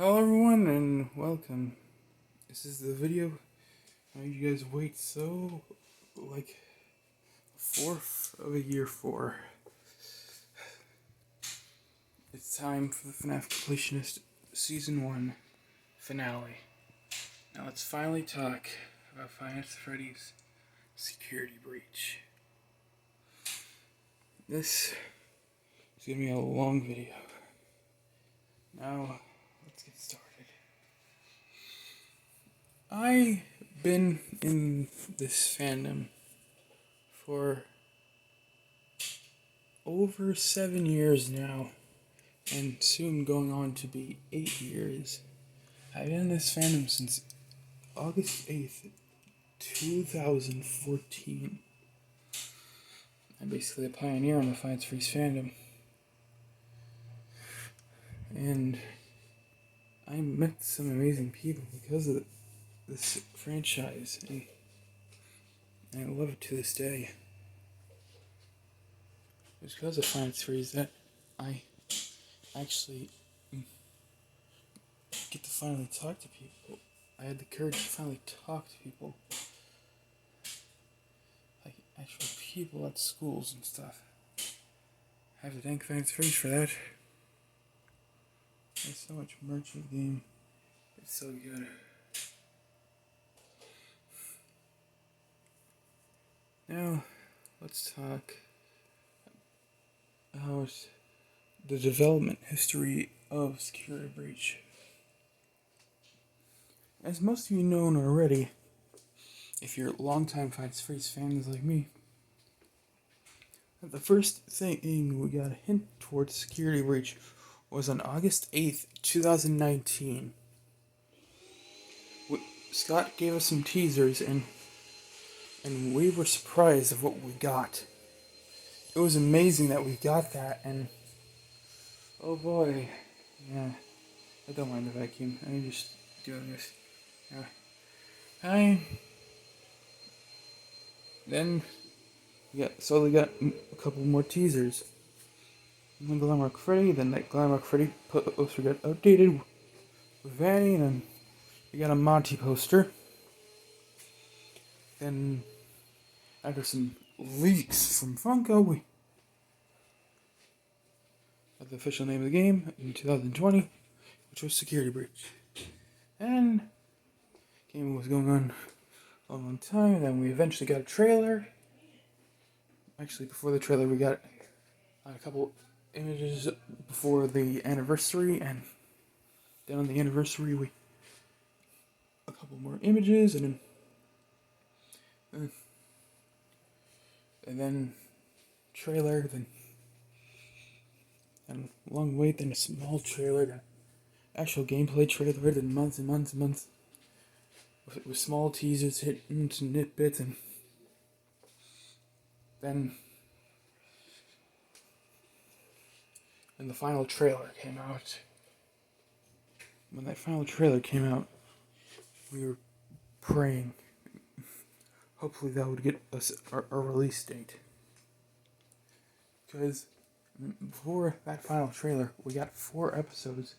Hello everyone and welcome. This is the video you guys wait so like a fourth of a year for. It's time for the FNAF Completionist Season 1 finale. Now let's finally talk about Nights At Freddy's security breach. This is going to be a long video. Now let's get started. I've been in this fandom for over 7 years now, and soon going on to be 8 years. I've been in this fandom since August 8th, 2014. I'm basically a pioneer in the Fights Freeze fandom. And I met some amazing people because of this franchise, and I love it to this day. It's because of Fights Freeze that I actually get to finally talk to people. I had the courage to finally talk to people. Like actual people at schools and stuff. I have to thank Fights Freeze for that. There's so much merch in the game. It's so good. Now, let's talk about the development history of Security Breach. As most of you know already, if you're longtime Fights Freeze fans like me, the first thing we got a hint towards Security Breach was on August 8th, 2019. Scott gave us some teasers, and we were surprised of what we got. It was amazing that we got that, and oh boy, yeah, I don't mind the vacuum. I'm just doing this. Yeah. Then we got a couple more teasers. And then Glamrock Freddy, then that Glamrock Freddy poster got updated with Vanny, and then we got a Monty poster. Then after some leaks from Funko, we got the official name of the game in 2020, which was Security Breach. And the game was going on a long time, and then we eventually got a trailer. Actually, before the trailer, we got a couple images before the anniversary, and then on the anniversary, we a couple more images, and then trailer, then a long wait, then a small trailer, then actual gameplay trailer, then months and months and months with small teasers, hitting some nitbits, and then when the final trailer came out. When that final trailer came out, we were praying. Hopefully that would get us a release date. Because before that final trailer, we got 4 episodes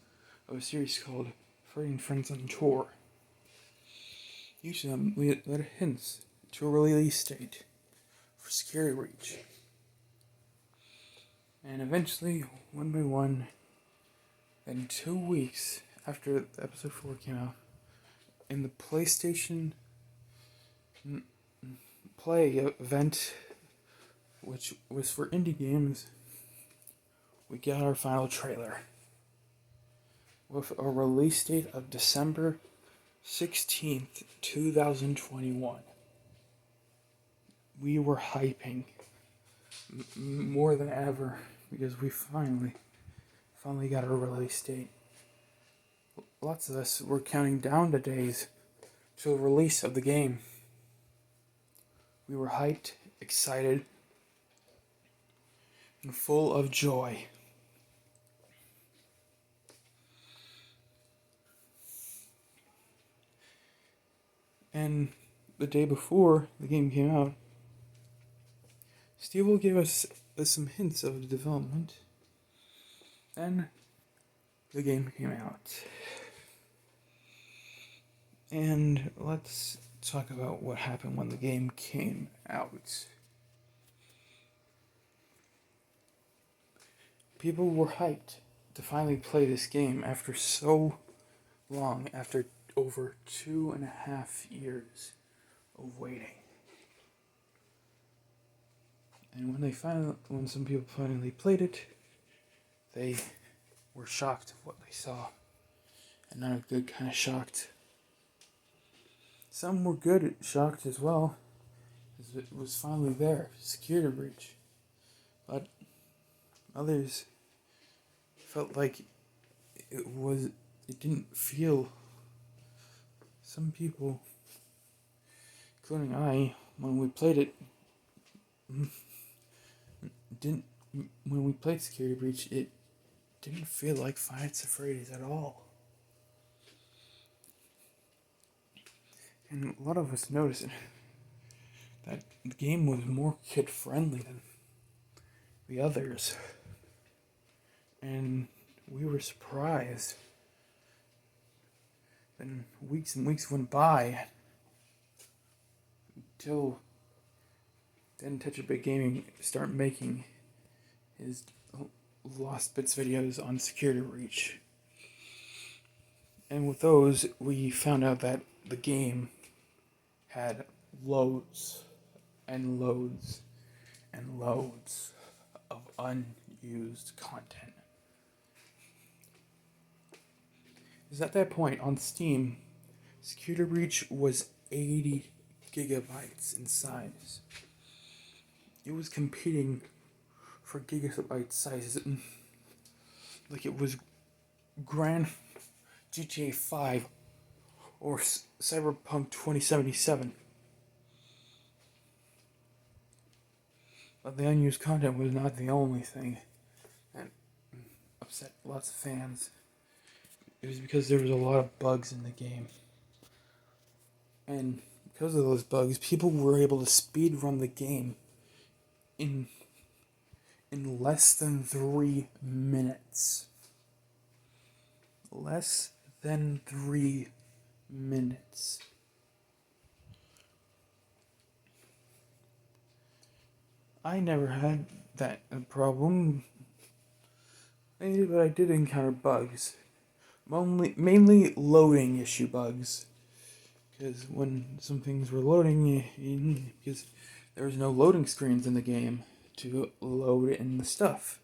of a series called Freddy and Friends on Tour. Each of them led hints to a release date for Security Breach. And eventually, one by one, in 2 weeks after episode 4 came out, in the PlayStation Play event, which was for indie games, we got our final trailer with a release date of December 16th, 2021. We were hyping more than ever because we finally got a release date. Lots of us were counting down the days to the release of the game. We were hyped, excited, and full of joy. And the day before the game came out, Steve will give us some hints of the development. Then the game came out. And let's talk about what happened when the game came out. People were hyped to finally play this game after so long, after over 2.5 years of waiting. And when some people finally played it, they were shocked of what they saw. And not a good kind of shocked. Some were good at shocked as well, as it was finally there, security breach. But others felt like it didn't feel. Some people, including I, when we played it, when we played Security Breach, it didn't feel like Nights At Freddy's at all. And a lot of us noticed that the game was more kid-friendly than the others. And we were surprised. Then weeks and weeks went by until then Tetra Big Gaming started making his Lost Bits videos on Security Breach. And with those, we found out that the game had loads and loads and loads of unused content. Because at that point on Steam, Security Breach was 80 gigabytes in size. It was competing for gigabyte sizes. Like it was Grand GTA 5 or Cyberpunk 2077. But the unused content was not the only thing that upset lots of fans. It was because there was a lot of bugs in the game. And because of those bugs, people were able to speed run the game in less than 3 minutes. Less than 3 minutes. I never had that problem, but I did encounter bugs. Mainly loading issue bugs. Because when some things were loading, because there was no loading screens in the game to load in the stuff.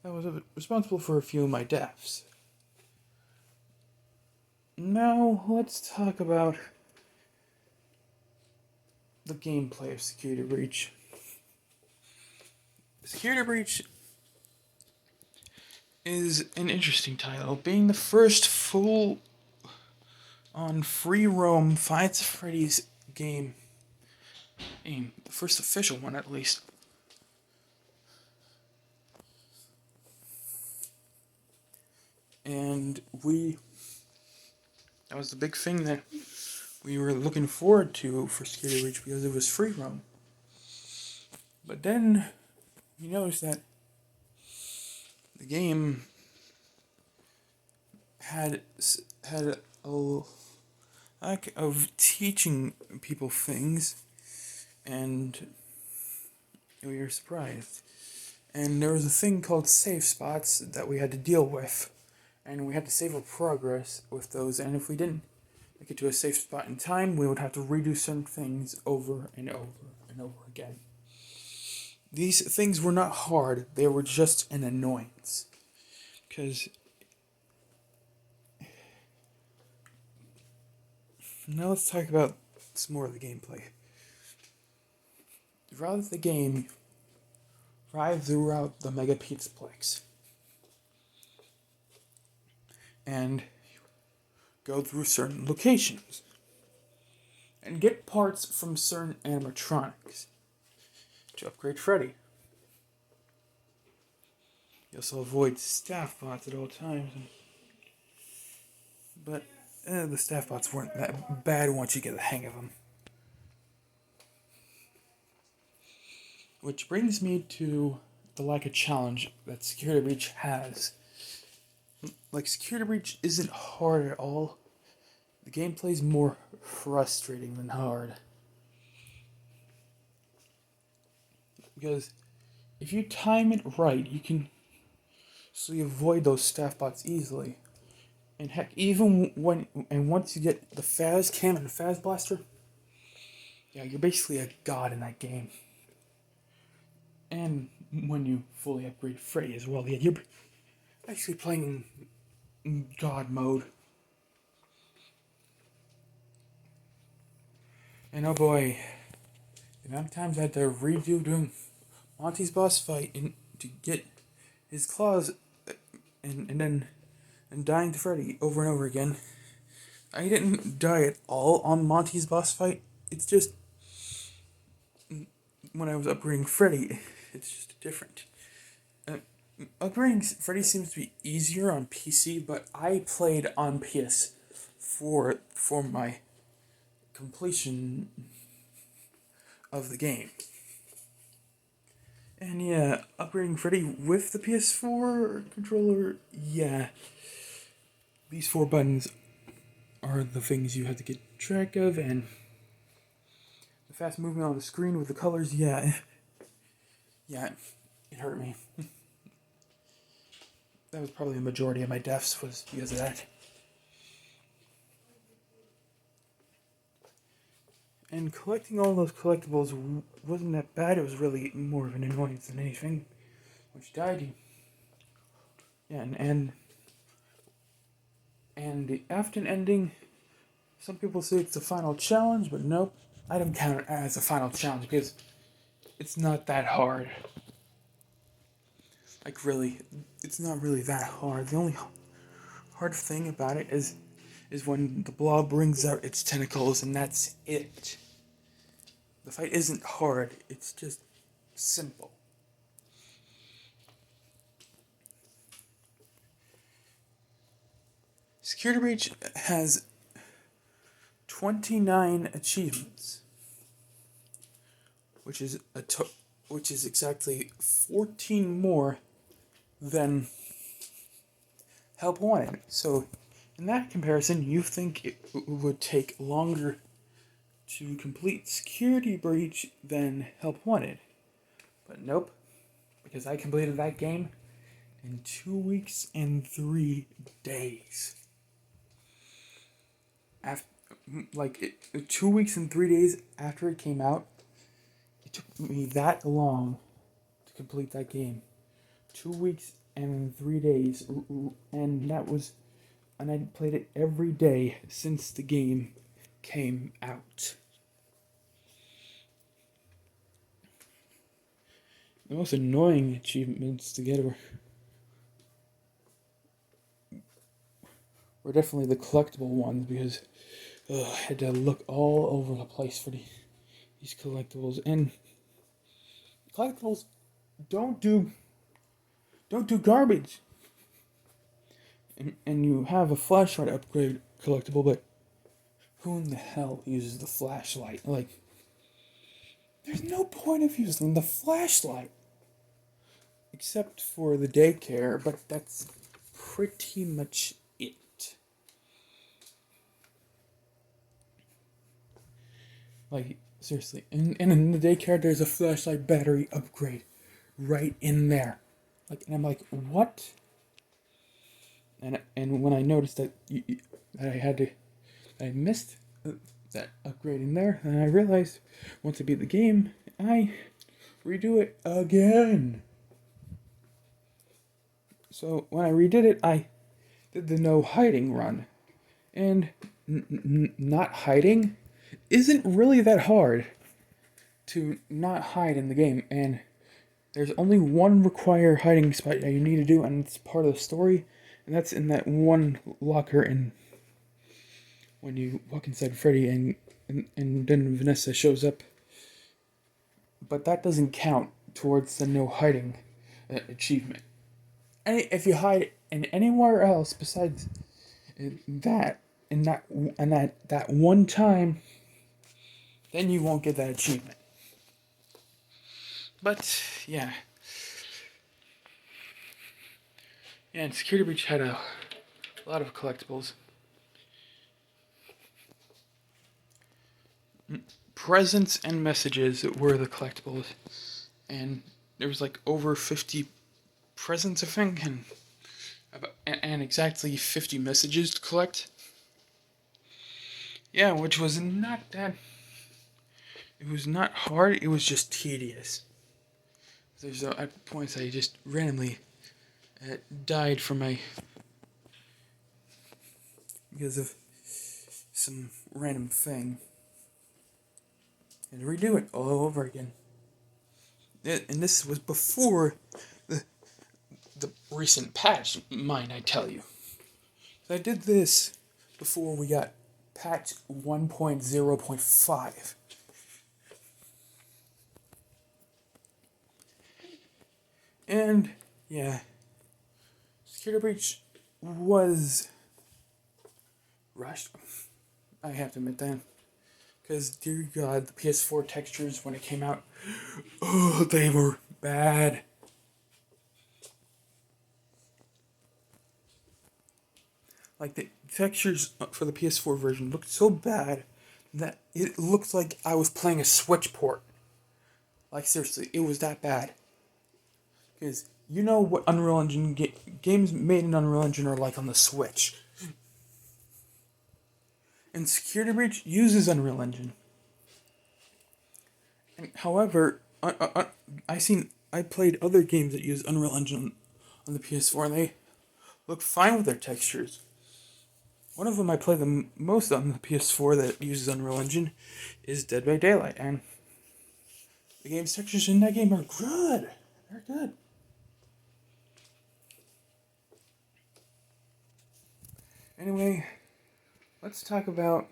That was responsible for a few of my deaths. Now, let's talk about the gameplay of Security Breach. Security Breach is an interesting title, being the first full-on free roam Nights At Freddy's game. The first official one, at least. And that was the big thing that we were looking forward to for Security Breach because it was free roam. But then you notice that the game had a lack of teaching people things, and we were surprised. And there was a thing called save spots that we had to deal with, and we had to save our progress with those, and if we didn't make it to a safe spot in time, we would have to redo certain things over and over and over again. These things were not hard, they were just an annoyance. Because now let's talk about some more of the gameplay. Throughout the game, drive throughout the Mega Pizzaplex and go through certain locations and get parts from certain animatronics to upgrade Freddy. You also avoid staff bots at all times, but the staff bots weren't that bad once you get the hang of them. Which brings me to the lack of challenge that Security Breach has. like, Security Breach isn't hard at all. The gameplay is more frustrating than hard. Because if you time it right, you can avoid those staff bots easily. And heck, even once you get the Phaz Cam and Phaz Blaster, yeah, you're basically a god in that game. And when you fully upgrade Freddy as well, yeah, you're actually playing in god mode. And oh boy, the amount of times I had to redo doing Monty's boss fight to get his claws and dying to Freddy over and over again. I didn't die at all on Monty's boss fight. It's just when I was upgrading Freddy, it's just different. Upgrading Freddy seems to be easier on PC, but I played on PS for my completion of the game. And yeah, upgrading Freddy with the PS4 controller, yeah. These 4 buttons are the things you have to get track of, and the fast movement on the screen with the colors, yeah. Yeah, it hurt me. That was probably the majority of my deaths was because of that. And collecting all those collectibles wasn't that bad. It was really more of an annoyance than anything. Once you died, yeah, and the Afton ending, some people say it's the final challenge, but nope. I don't count it as a final challenge because it's not that hard. Like, really, it's not really that hard. The only hard thing about it is when the blob brings out its tentacles, and that's it. The fight isn't hard, it's just simple. Security Breach has 29 achievements, which is exactly 14 more than Help Wanted. So, in that comparison, you think it would take longer to complete Security Breach than Help Wanted. But nope, because I completed that game in 2 weeks and 3 days. 2 weeks and 3 days after it came out, it took me that long to complete that game. 2 weeks and 3 days, and I played it every day since the game came out. The most annoying achievements to get were definitely the collectible ones, because I had to look all over the place for these collectibles. And collectibles don't do garbage. And you have a flashlight upgrade collectible, but who in the hell uses the flashlight? Like, there's no point of using the flashlight. Except for the daycare, but that's pretty much it. Like, seriously. And in the daycare, there's a flashlight battery upgrade right in there. Like, and I'm like, what? And when I noticed that I missed that upgrade in there, and I realized once I beat the game, I redo it again. So when I redid it, I did the no hiding run, and not hiding isn't really that hard to not hide in the game, and there's only one required hiding spot that you need to do, and it's part of the story, and that's in that one locker when you walk inside Freddy and then Vanessa shows up. But that doesn't count towards the no hiding achievement. And if you hide in anywhere else besides that one time, then you won't get that achievement. But yeah, And Security Breach had a lot of collectibles. Presents and messages were the collectibles. And there was like over 50 presents, I think, and exactly 50 messages to collect. Yeah, which was not that. It was not hard, it was just tedious. There's at points I just randomly died from because of some random thing. And redo it all over again. And this was before the recent patch, mind I tell you. So I did this before we got patch 1.0.5. And, yeah, Security Breach was rushed. I have to admit that. Because, dear God, the PS4 textures, when it came out, oh, they were bad. Like, the textures for the PS4 version looked so bad that it looked like I was playing a Switch port. Like, seriously, it was that bad. Because you know what Unreal Engine games made in Unreal Engine are like on the Switch. And Security Breach uses Unreal Engine. And however, I played other games that use Unreal Engine on the PS4, and they look fine with their textures. One of them I play the most on the PS4 that uses Unreal Engine is Dead by Daylight, and the game's textures in that game are good. They're good. Anyway, let's talk about.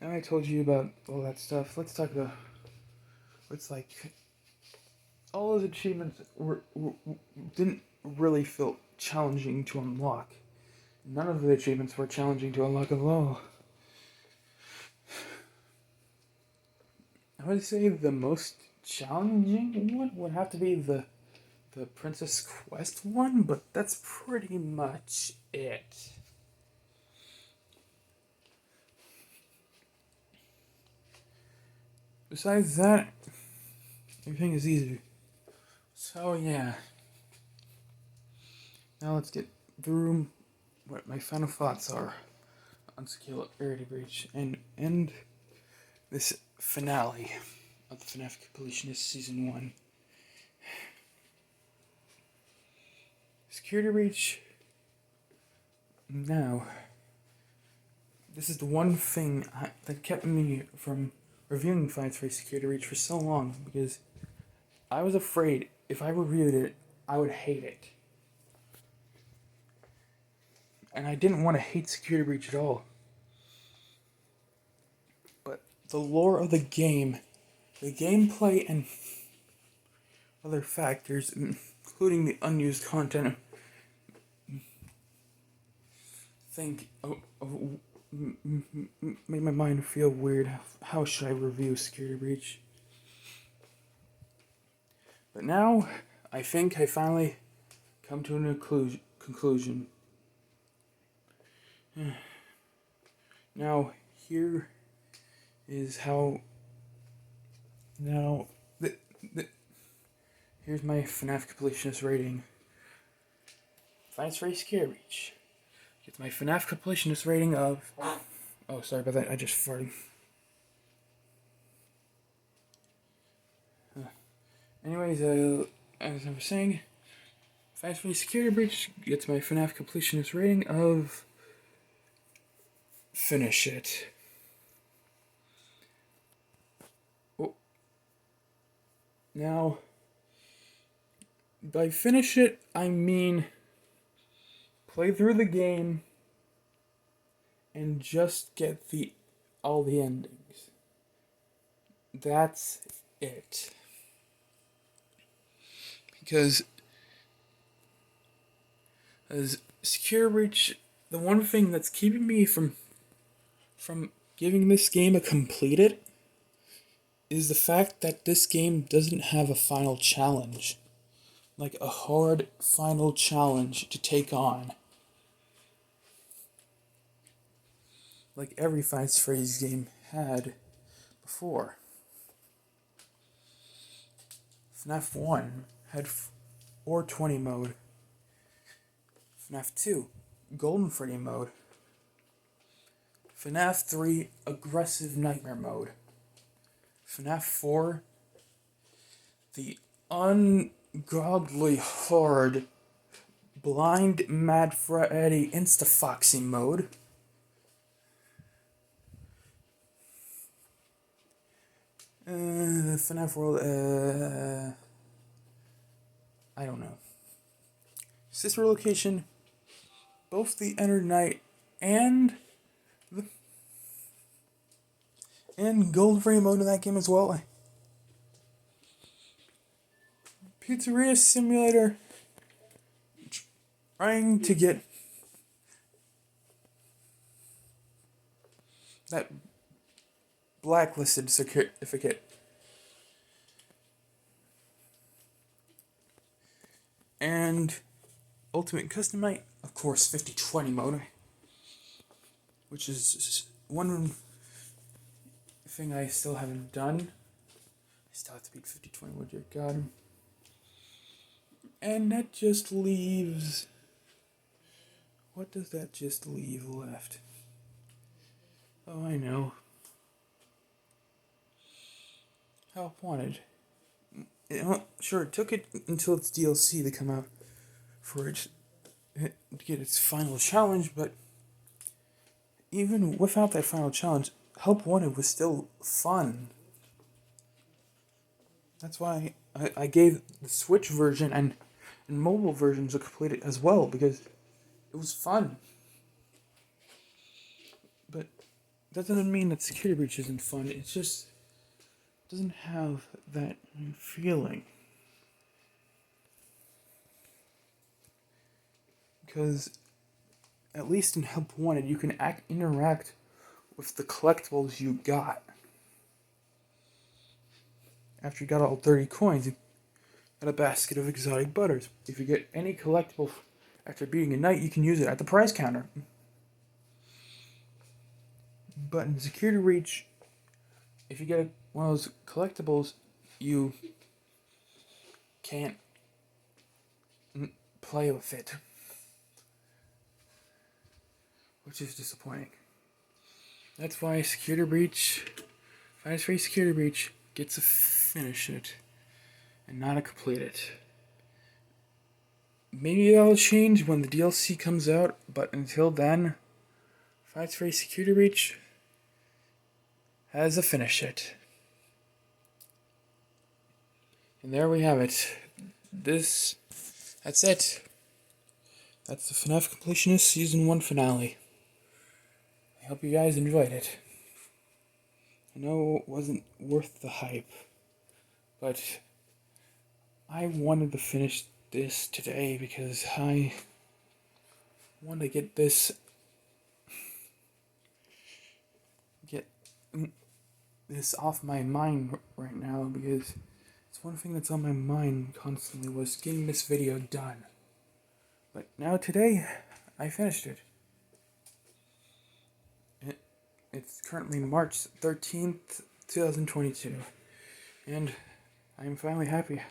Now I told you about all that stuff. Let's talk about what's like. All those achievements didn't really feel challenging to unlock. None of the achievements were challenging to unlock at all. I would say the most challenging one would have to be the Princess Quest one, but that's pretty much it. Besides that, everything is easy. So yeah. Now let's get through what my final thoughts are on Security Breach and end this finale of the FNAF Completionist Season 1. Security Breach. Now, this is the one thing that kept me from reviewing Fights for Security Breach for so long, because I was afraid if I reviewed it, I would hate it. And I didn't want to hate Security Breach at all. But the lore of the game, the gameplay, and other factors, including the unused content, made my mind feel weird. How should I review Security Breach? But now, I think I finally come to a conclusion. Now, here is how. Now, here's my FNAF completionist rating. Fights for Security Breach gets my FNAF completionist rating of. Oh, sorry about that. I just farted. Anyways, as I was saying, Fights for Security Breach gets my FNAF completionist rating of. Finish it. Oh. Now, by finish it, I mean play through the game and just get all the endings. That's it. Because as Security Breach, the one thing that's keeping me from giving this game a completed is the fact that this game doesn't have a final challenge. like a hard final challenge to take on. Like every Five Nights at Freddy's game had before. FNAF 1 had 420 mode. FNAF 2, Golden Freddy mode. FNAF 3, Aggressive Nightmare mode. FNAF 4, the ungodly hard Blind Mad Freddy Insta-Foxy mode. FNAF World, I don't know. Sister Location, both the Enter Night and Golden Freddy mode in that game as well. Pizzeria Simulator, trying to get that blacklisted certificate. And Ultimate Custom Night, of course, 50/20 mode, which is one thing I still haven't done. I still have to beat 50/20 mode, dear God. And that just leaves... What does that just leave left? Oh, I know. Help Wanted. Sure, it took it until its DLC to come out for it to get its final challenge, but even without that final challenge, Help Wanted was still fun. That's why I gave the Switch version and mobile versions a complete as well, because it was fun. But that doesn't mean that Security Breach isn't fun. It's just doesn't have that feeling. Because at least in Help Wanted, you can interact with the collectibles you got. After you got all 30 coins, you got a basket of exotic butters. If you get any collectible after beating a night, you can use it at the prize counter. But in Security Breach, if you get one of those collectibles, you can't play with it, which is disappointing. That's why Security Breach, Five Nights at Freddy's Security Breach, gets to finish it and not to complete it. Maybe that'll change when the DLC comes out, but until then, Five Nights at Freddy's Security Breach has to finish it. And there we have it. That's it. That's the FNAF Completionist Season 1 finale. I hope you guys enjoyed it. I know it wasn't worth the hype, but I wanted to finish this today because I wanted to get this off my mind right now, because it's one thing that's on my mind constantly was getting this video done. But now today, I finished it. It's currently March 13th, 2022. And I'm finally happy.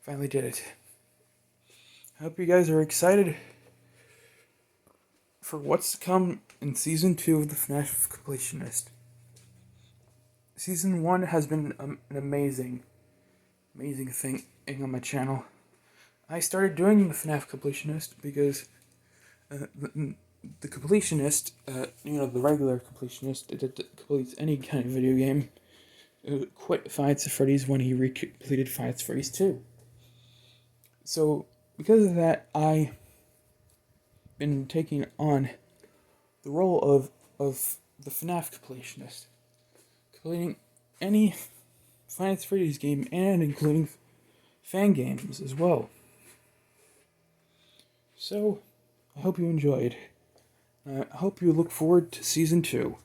Finally did it. I hope you guys are excited for what's to come in Season 2 of the FNAF Completionist. Season 1 has been an amazing thing on my channel. I started doing the FNAF Completionist because the completionist, the regular completionist that completes any kind of video game, quit Five Nights at Freddy's when he completed Five Nights at Freddy's 2. So, because of that, I've been taking on the role of the FNAF completionist, completing any Five Nights at Freddy's game and including fan games as well. So, I hope you enjoyed. I hope you look forward to Season 2.